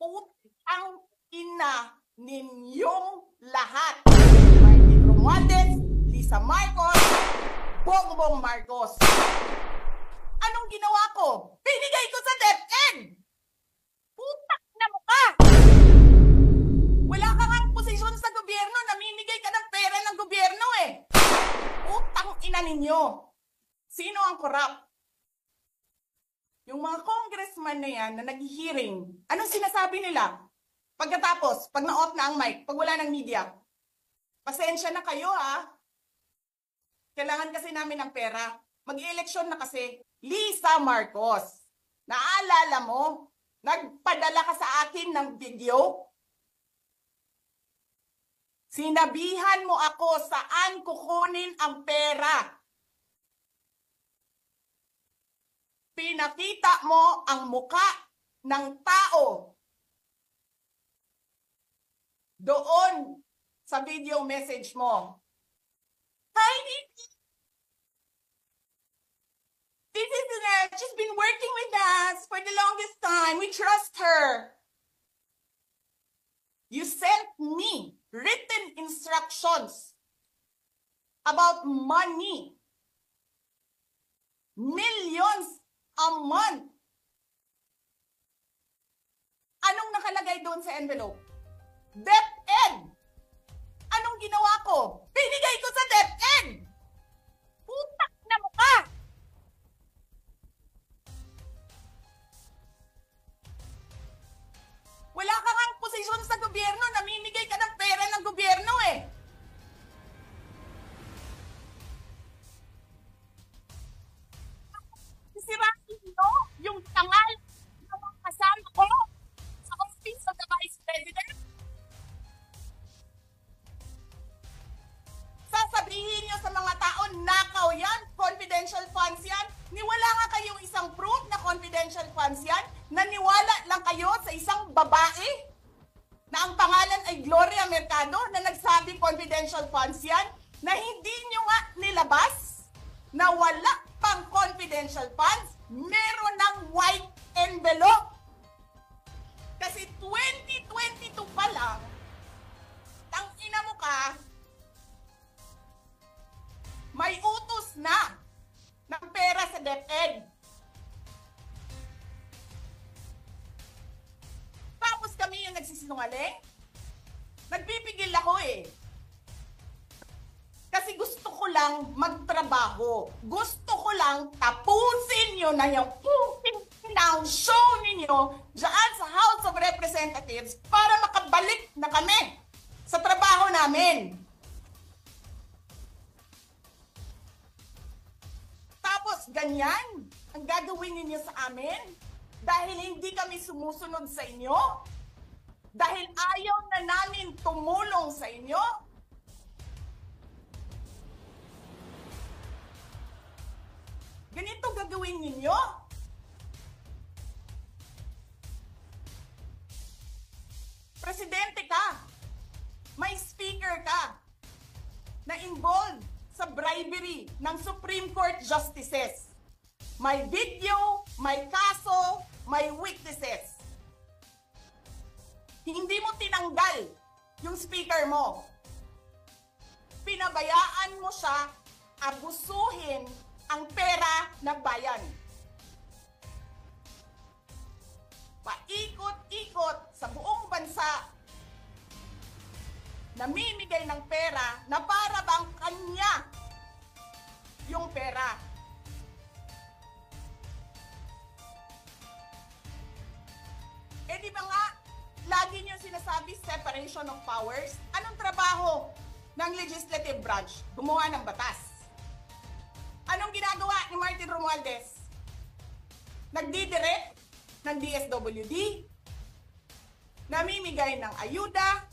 Putang ina ninyong lahat. Martin Romualdez, Lisa Marcos, Bongbong Marcos. Anong ginawa ko? Binigay ko sa DepEd! Putak na mukha! Wala ka nga posisyon sa gobyerno, namimigay ka ng pera ng gobyerno eh. Putang ina ninyo. Sino ang corrupt? Yung mga congressman na yan na nag-hearing, anong sinasabi nila? Pagkatapos, pag na-off na ang mic, pag wala ng media, pasensya na kayo ha. Kailangan kasi namin ng pera. Mag-eleksyon na kasi. Lisa Marcos, naalala mo? Nagpadala ka sa akin ng video? Sinabihan mo ako saan kukunin ang pera. Pinakita mo ang muka ng tao doon sa video message mo. Hi, Nikki. This is she's been working with us for the longest time. We trust her. You sent me written instructions about money. Millions a month. Anong nakalagay doon sa envelope? DepEd. Anong ginawa ko? Binigay ko sa DepEd. Putak na mukha. Wala ka nga posisyon sa gobyerno, namimigay ka ng pera ng gobyerno eh. Sisirain nyo yung tangal ng mga kasama ko sa Office of the Vice President. Sasabihin nyo sa mga tao, nakaw yan, confidential funds yan. Niwala nga kayong isang proof na confidential funds yan. Naniwala lang kayo sa isang babae na ang pangalan ay Gloria Mercado na nagsabi confidential funds yan, na hindi nyo nga nilabas na wala pang confidential funds, meron ng white envelope. Kasi 2022 pa lang, tangina mo ka, may utos na ng pera sa DepEd. Tapos kami yung nagsisinungaling? Nagpipigil ako eh. Kasi gusto ko lang magtrabaho. Gusto ko lang tapusin nyo na yung show ninyo dyan sa House of Representatives para makabalik na kami sa trabaho namin. Tapos ganyan ang gagawin ninyo sa amin dahil hindi kami sumusunod sa inyo? Dahil ayaw na namin tumulong sa inyo? Ganito gagawin ninyo? Presidente ka, may speaker ka na involved sa bribery ng Supreme Court justices. May video, may kaso, may witnesses. Hindi mo tinanggal yung speaker mo. Pinabayaan mo siya abusuhin ang pera ng bayan. Paikot-ikot sa buong bansa, namimigay ng pera na para bang kanya yung pera. Eh di ba nga, lagi niyo sinasabi separation of powers? Anong trabaho ng legislative branch? Gumawa ng batas. Anong ginagawa ni Martin Romualdez? Nagdidirect ng DSWD, namimigay ng ayuda,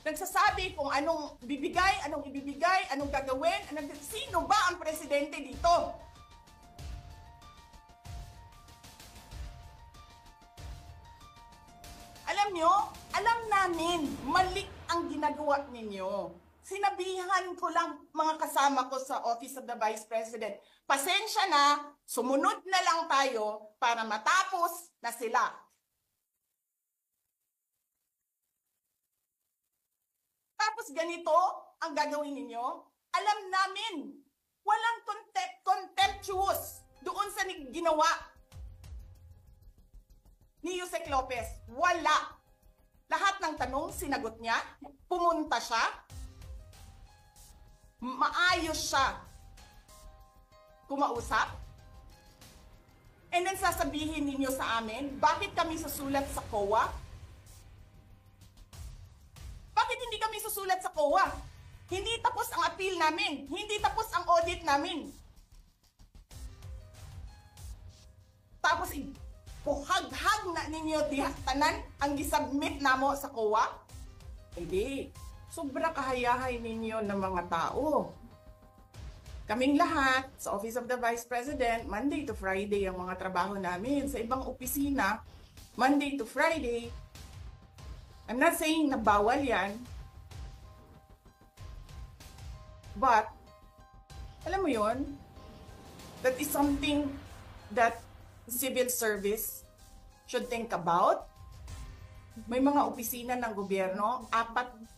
nagsasabi kung anong bibigay, anong ibibigay, anong gagawin, sino ba ang presidente dito? Alam nyo, alam namin, mali ang ginagawa ninyo. Sinabihan ko lang mga kasama ko sa Office of the Vice President, pasensya na, sumunod na lang tayo para matapos na sila. Tapos ganito ang gagawin ninyo? Alam namin, walang contemptuous doon sa ginawa ni Yusek Lopez. Wala. Lahat ng tanong, sinagot niya. Pumunta siya. Maayos siya kumausap. And then sasabihin ninyo sa amin, bakit kami susulat sa COA? Bakit hindi kami susulat sa COA? Hindi tapos ang appeal namin. Hindi tapos ang audit namin. Tapos buhaghag na ninyo tanan ang gisubmit namo sa COA? Hindi. Sobra kahayahay ninyo ng mga tao. Kaming lahat sa Office of the Vice President, Monday to Friday ang mga trabaho namin. Sa ibang opisina, Monday to Friday. I'm not saying na bawal yan. But, alam mo yon, that is something that civil service should think about. May mga opisina ng gobyerno, 4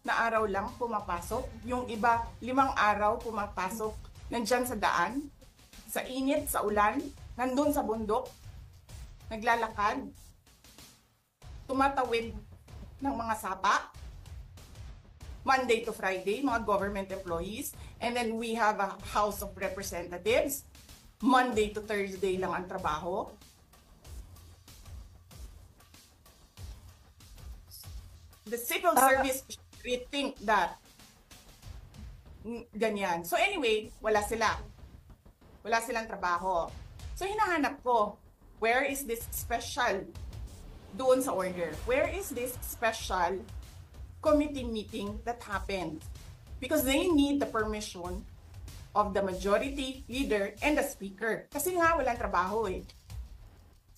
na araw lang pumapasok. Yung iba, 5 araw pumapasok. Nandyan sa daan, sa init, sa ulan, nandun sa bundok, naglalakad, tumatawid ng mga sapa. Monday to Friday, mga government employees. And then we have a House of Representatives. Monday to Thursday lang ang trabaho. The civil service should rethink that. Ganyan. So anyway, wala sila. Wala silang trabaho. So hinahanap ko, where is this special doon sa order? Where is this special committee meeting that happened? Because they need the permission of the majority leader and the speaker. Kasi nga, walang trabaho eh.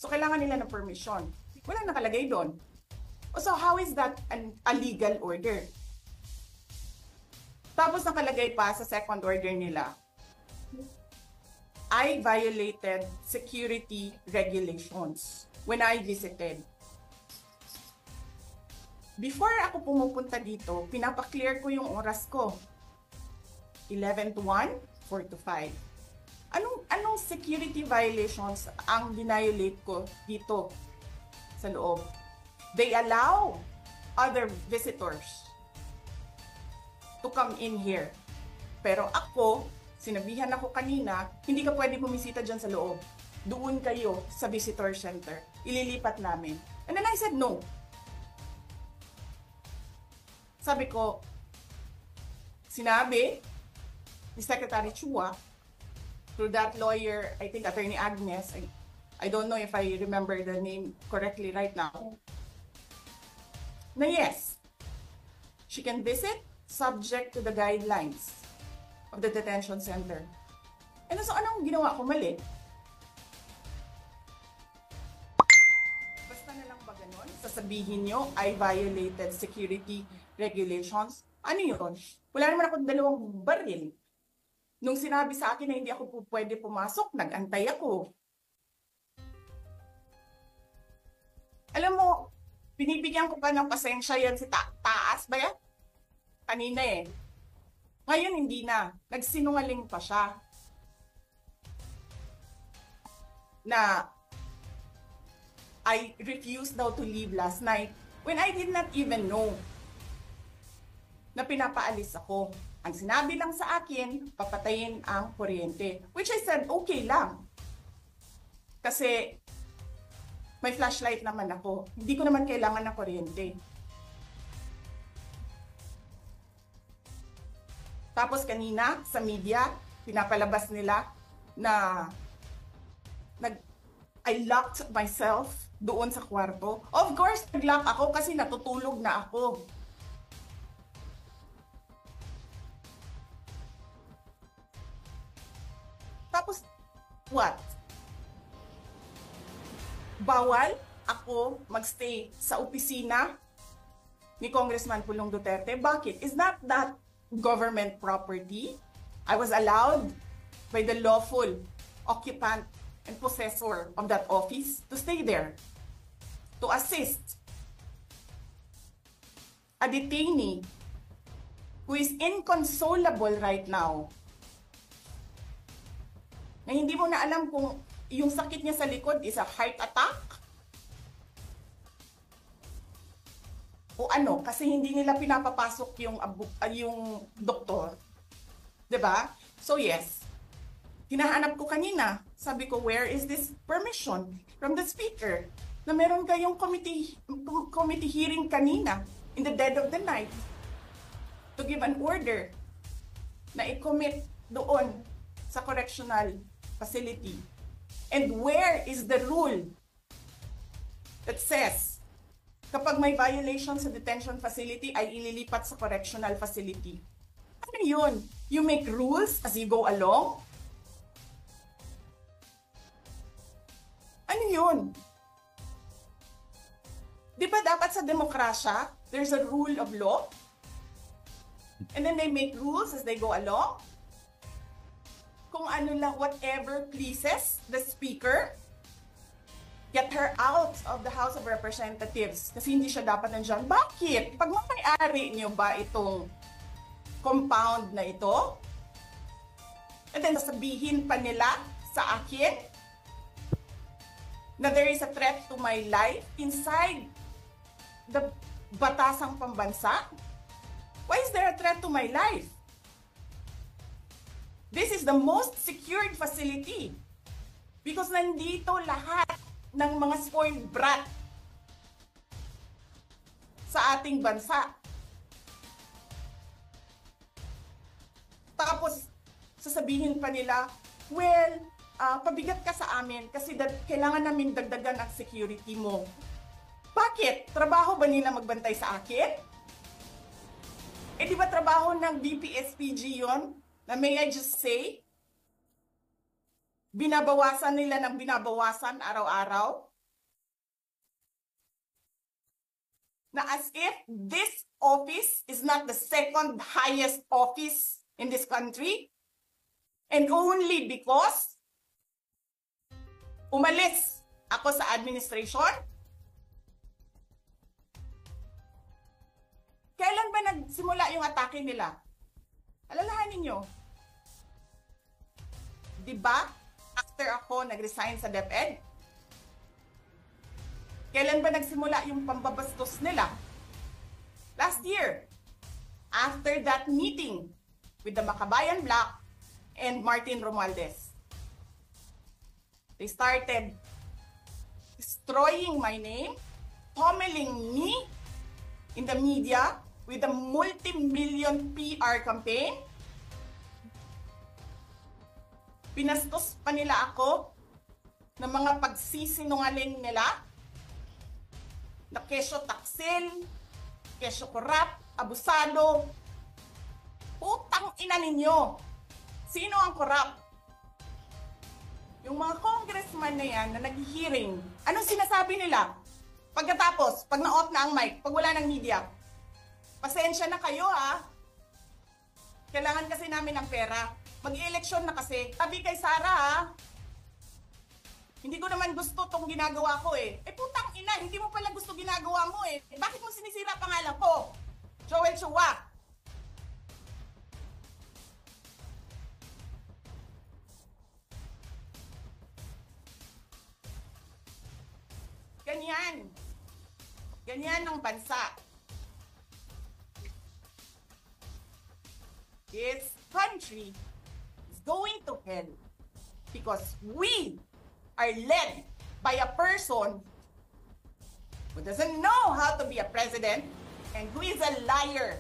So kailangan nila ng permission. Walang nakalagay doon. So how is that a legal order? Tapos nakalagay pa sa second order nila, I violated security regulations when I visited. Before ako pumupunta dito, pinapaklear ko yung oras ko. 11 to 1, 4 to 5. Anong security violations ang dinayolate ko dito sa loob? They allow other visitors to come in here. Pero ako, sinabihan ako kanina, hindi ka pwede bumisita dyan sa loob. Doon kayo sa visitor center. Ililipat namin. And then I said no. Sabi ko, sinabi ni Secretary Chua, through that lawyer, I think Attorney Agnes, I don't know if I remember the name correctly right now, na yes, she can visit subject to the guidelines of the detention center. And so anong ginawa ko mali? Basta na lang ba ganun? Sasabihin nyo, I violated security regulations? Ano yun? Wala naman ako 2 baril. Nung sinabi sa akin na hindi ako pwede pumasok, nag-antay ako. Alam mo, binibigyan ko pa ng pasensya yan si Taas ba yan? Kanina eh. Ngayon hindi na. Nagsinungaling pa siya. Na I refused daw to leave last night when I did not even know na pinapaalis ako. Ang sinabi lang sa akin, papatayin ang kuryente. Which I said, okay lang. Kasi may flashlight naman ako. Hindi ko naman kailangan ng kuryente. Tapos kanina, sa media, pinapalabas nila na I locked myself doon sa kwarto. Of course, nag-lock ako kasi natutulog na ako. Tapos, what? Bawal ako magstay sa opisina ni Congressman Pulong Duterte. Bakit? Is not that government property. I was allowed by the lawful occupant and possessor of that office to stay there, to assist a detainee who is inconsolable right now, na hindi mo na alam kung yung sakit niya sa likod is a heart attack o ano, kasi hindi nila pinapapasok yung doktor. 'Di ba? So yes, hinahanap ko kanina, sabi ko, where is this permission from the speaker na meron kayong committee hearing kanina in the dead of the night to give an order na i-commit doon sa correctional facility. And where is the rule that says kapag may violation sa detention facility ay ililipat sa correctional facility? Ano yun? You make rules as you go along? Ano yun? Di ba dapat sa demokrasya, there's a rule of law? And then they make rules as they go along? Kung ano lang, whatever pleases the speaker, get her out of the House of Representatives. Kasi hindi siya dapat nandiyan. Bakit? Pag may-ari niyo ba itong compound na ito? And then sasabihin pa nila sa akin na there is a threat to my life inside the batasang pambansa? Why is there a threat to my life? This is the most secured facility because nandito lahat ng mga spoiled brat sa ating bansa. Tapos, sasabihin pa nila, well, pabigat ka sa amin kasi kailangan namin dagdagan ang security mo. Bakit? Trabaho ba nila magbantay sa akin? Eh di ba trabaho ng BPSPG yon? Na may I just say, binabawasan nila ng binabawasan araw-araw? Na as if this office is not the second highest office in this country, and only because umalis ako sa administration? Kailan ba nagsimula yung atake nila? Alalahanin nyo. Diba? After ako nag-resign sa DepEd? Kailan ba nagsimula yung pambabastos nila? Last year. After that meeting with the Makabayan Black and Martin Romualdez. They started destroying my name, pummeling me in the media with a multi-million PR campaign. Pinastos pa nila ako ng mga pagsisinungaling nila na kesyo taksil, kesyo korap, abusado. Putang ina ninyo! Sino ang korap? Yung mga congressman na yan na nag-hearing, anong sinasabi nila? Pagkatapos, pag na-off na ang mic, pag wala ng media, pasensya na kayo ha. Kailangan kasi namin ng pera. Mag-i-eleksyon na kasi. Tabi kay Sara ha. Hindi ko naman gusto tong ginagawa ko eh. Eh putang ina, hindi mo pala gusto ginagawa mo eh. Bakit mo sinisira pangalan ko? Joel Chua. Ganyan. Ganyan ang bansa. This country is going to hell because we are led by a person who doesn't know how to be a president and who is a liar.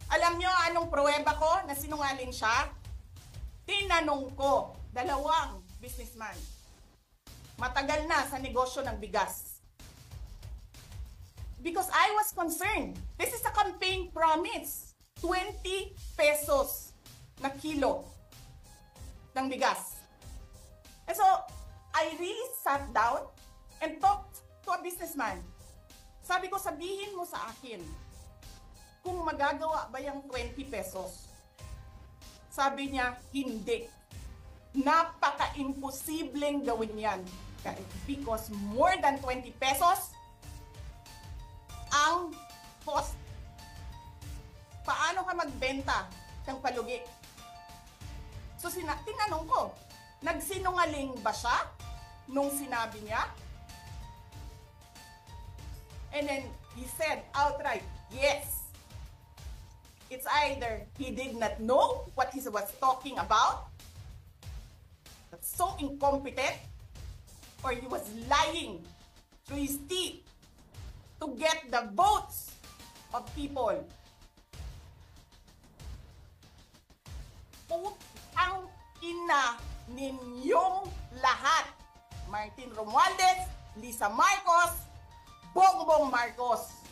Alam nyo anong pruweba ko na sinungaling siya? Tinanong ko, dalawang businessman. Matagal na sa negosyo ng bigas. Because I was concerned. This is a campaign promise. 20 pesos na kilo ng bigas. And so, I really sat down and talked to a businessman. Sabi ko, sabihin mo sa akin, kung magagawa ba yung 20 pesos. Sabi niya, hindi. Napaka-imposibleng gawin yan. Because more than 20 pesos ang cost. Paano ka magbenta ng palugi? So tinanong ko, nagsinungaling ba siya nung sinabi niya? And then he said outright, yes. It's either he did not know what he was talking about, that's so incompetent, or he was lying through his teeth to get the votes of people. Putang ina ninyong lahat. Martin Romualdez, Lisa Marcos, Bongbong Marcos.